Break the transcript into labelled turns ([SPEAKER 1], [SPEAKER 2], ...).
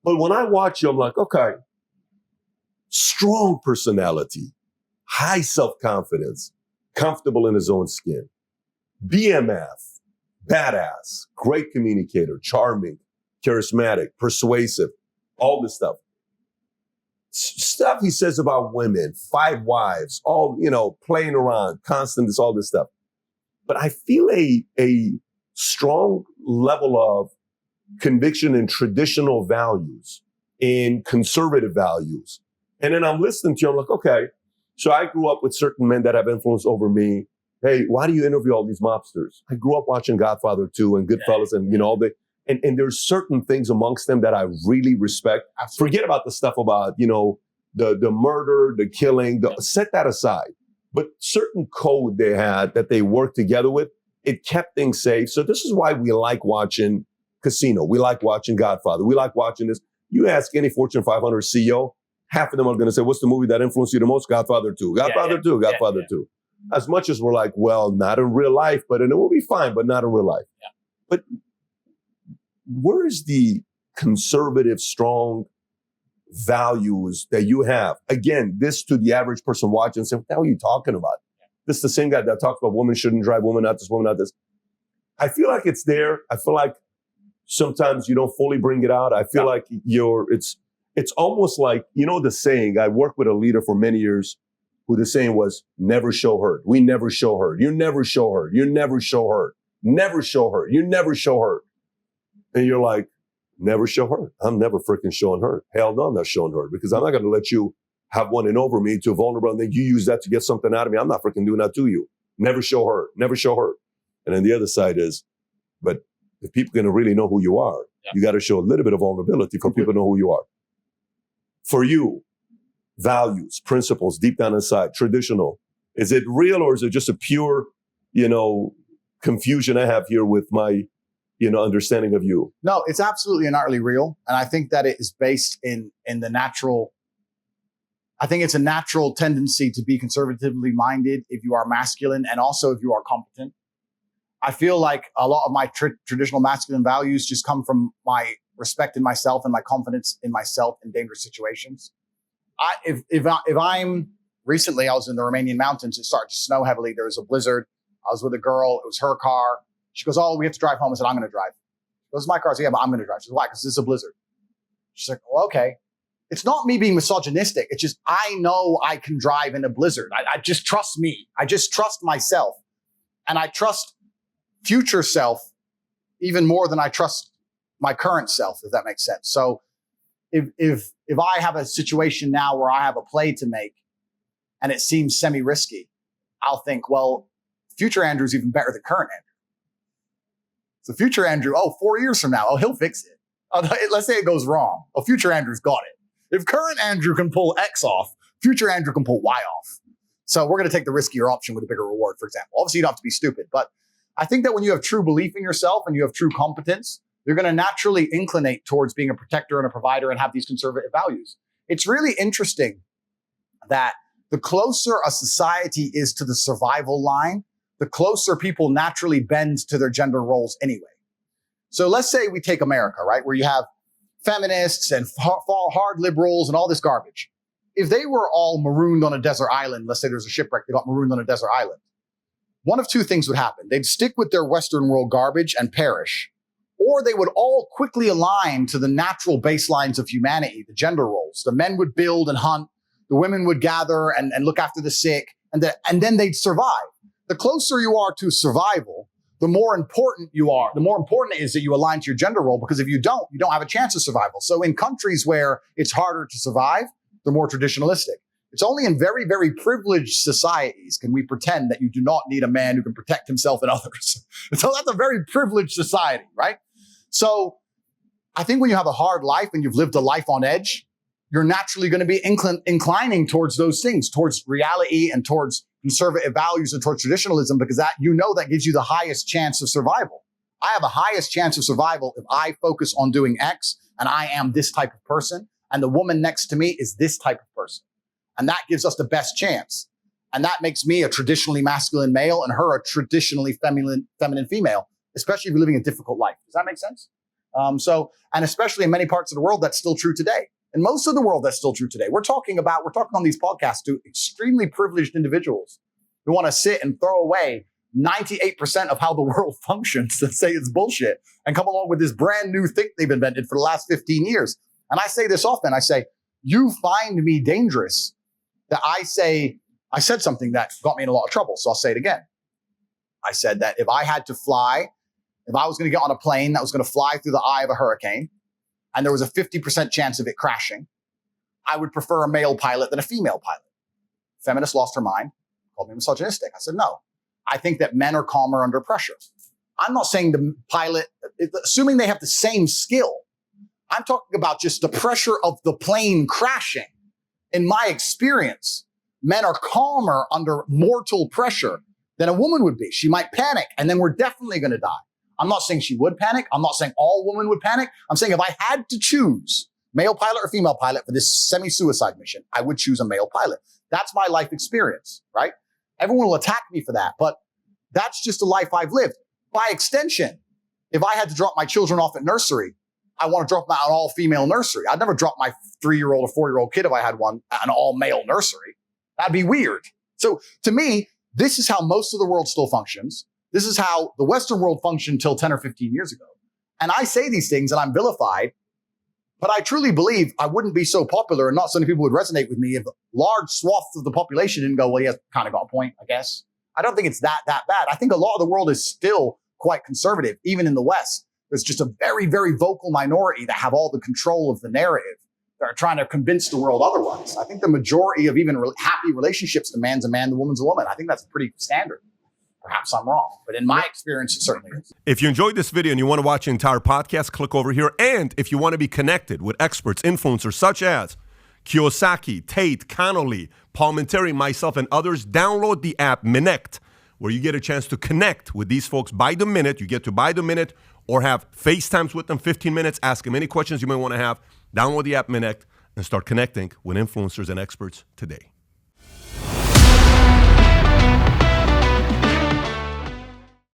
[SPEAKER 1] But when I watch you, I'm like, okay, strong personality, high self-confidence, comfortable in his own skin, BMF, badass, great communicator, charming, charismatic, persuasive, all this stuff. Stuff he says about women, 5 wives, all, playing around, constant, all this stuff. But I feel a strong level of conviction in traditional values, in conservative values. And then I'm listening to you, I'm like, okay, so I grew up with certain men that have influence over me. Hey, why do you interview all these mobsters? I grew up watching Godfather 2 and Goodfellas and, all the, and there's certain things amongst them that I really respect. Forget about the stuff about, the murder, the killing, set that aside. But certain code they had that they worked together with, it kept things safe. So this is why we like watching Casino. We like watching Godfather. We like watching this. You ask any Fortune 500 CEO, half of them are going to say, what's the movie that influenced you the most? Godfather 2. Godfather 2. Godfather 2. As much as we're like, well, not in real life, but and it will be fine, but not in real life. Yeah. But where is the conservative, strong values that you have? Again, this to the average person watching, say, what the hell are you talking about? This is the same guy that talks about women shouldn't drive, women not this, women not this. I feel like it's there. I feel like sometimes you don't fully bring it out. I feel like it's almost like, the saying, I worked with a leader for many years who the saying was, never show hurt. We never show hurt. You never show hurt. You never show hurt. Never show hurt. You never show hurt. And you're like, never show hurt. I'm never freaking showing hurt. Hell no, I'm not showing hurt because I'm not going to let you have one in over me to vulnerable and then you use that to get something out of me. I'm not freaking doing that to you. Never show hurt. Never show hurt. And then the other side is, but if people are going to really know who you are, you got to show a little bit of vulnerability for people to know who you are. For you, values, principles, deep down inside, traditional. Is it real or is it just a pure, confusion I have here with my, understanding of you?
[SPEAKER 2] No, it's absolutely and utterly real. And I think that it is based in the natural. I think it's a natural tendency to be conservatively minded if you are masculine and also if you are competent. I feel like a lot of my traditional masculine values just come from my respect in myself and my confidence in myself in dangerous situations. If I'm recently, I was in the Romanian mountains. It started to snow heavily. There was a blizzard. I was with a girl. It was her car. She goes, oh, we have to drive home. I said, I'm going to drive. She goes, my car. I said, yeah, but I'm going to drive. She goes, why? Because this is a blizzard. She's like, well, okay. It's not me being misogynistic. It's just, I know I can drive in a blizzard. I just trust me. I just trust myself. And I trust future self even more than I trust my current self, if that makes sense. So if I have a situation now where I have a play to make and it seems semi-risky, I'll think, well, future Andrew's even better than current Andrew. So future Andrew, 4 years from now, he'll fix it. Let's say it goes wrong. Future Andrew's got it. If current Andrew can pull X off, future Andrew can pull Y off. So we're going to take the riskier option with a bigger reward, for example. Obviously, you don't have to be stupid, but I think that when you have true belief in yourself and you have true competence, you're going to naturally inclinate towards being a protector and a provider and have these conservative values. It's really interesting that the closer a society is to the survival line, the closer people naturally bend to their gender roles anyway. So let's say we take America, right, where you have feminists and hard liberals and all this garbage. If they were all marooned on a desert island, let's say there's a shipwreck, they got marooned on a desert island, one of two things would happen. They'd stick with their Western world garbage and perish, or they would all quickly align to the natural baselines of humanity, the gender roles. The men would build and hunt, the women would gather and look after the sick, and then they'd survive. The closer you are to survival, the more important you are. The more important it is that you align to your gender role, because if you don't have a chance of survival. So in countries where it's harder to survive, they're more traditionalistic. It's only in very, very privileged societies can we pretend that you do not need a man who can protect himself and others. So that's a very privileged society, right? So I think when you have a hard life and you've lived a life on edge, you're naturally going to be inclining towards those things, towards reality and towards conservative values and towards traditionalism, because that gives you the highest chance of survival. I have a highest chance of survival if I focus on doing X and I am this type of person and the woman next to me is this type of person. And that gives us the best chance. And that makes me a traditionally masculine male and her a traditionally feminine female, especially if you're living a difficult life. Does that make sense? And especially in many parts of the world, that's still true today. In most of the world, that's still true today. We're talking on these podcasts to extremely privileged individuals who want to sit and throw away 98% of how the world functions and say it's bullshit and come along with this brand new thing they've invented for the last 15 years. And I say this often. I say, you find me dangerous that I said something that got me in a lot of trouble. So I'll say it again. I said that if I was going to get on a plane that was going to fly through the eye of a hurricane, and there was a 50% chance of it crashing, I would prefer a male pilot than a female pilot. Feminist lost her mind, called me misogynistic. I said, no, I think that men are calmer under pressure. I'm not saying the pilot, assuming they have the same skill, I'm talking about just the pressure of the plane crashing. In my experience, men are calmer under mortal pressure than a woman would be. She might panic, and then we're definitely going to die. I'm not saying she would panic. I'm not saying all women would panic. I'm saying if I had to choose male pilot or female pilot for this semi-suicide mission, I would choose a male pilot. That's my life experience, right? Everyone will attack me for that, but that's just a life I've lived. By extension, if I had to drop my children off at nursery, I want to drop them at an all-female nursery. I'd never drop my 3-year-old or 4-year-old kid if I had one at an all-male nursery. That'd be weird. So to me, this is how most of the world still functions. This is how the Western world functioned until 10 or 15 years ago. And I say these things and I'm vilified, but I truly believe I wouldn't be so popular and not so many people would resonate with me if large swaths of the population didn't go, well, he has kind of got a point, I guess. I don't think it's that bad. I think a lot of the world is still quite conservative, even in the West. There's just a very, very vocal minority that have all the control of the narrative that are trying to convince the world otherwise. I think the majority of even happy relationships, the man's a man, the woman's a woman. I think that's pretty standard. Perhaps I'm wrong, but in my experience, it certainly is.
[SPEAKER 1] If you enjoyed this video and you want to watch the entire podcast, click over here. And if you want to be connected with experts, influencers such as Kiyosaki, Tate, Connolly, Paul Menteri, myself, and others, download the app Minect, where you get a chance to connect with these folks by the minute. You get to buy the minute or have FaceTimes with them, 15 minutes, ask them any questions you may want to have. Download the app Minect and start connecting with influencers and experts today.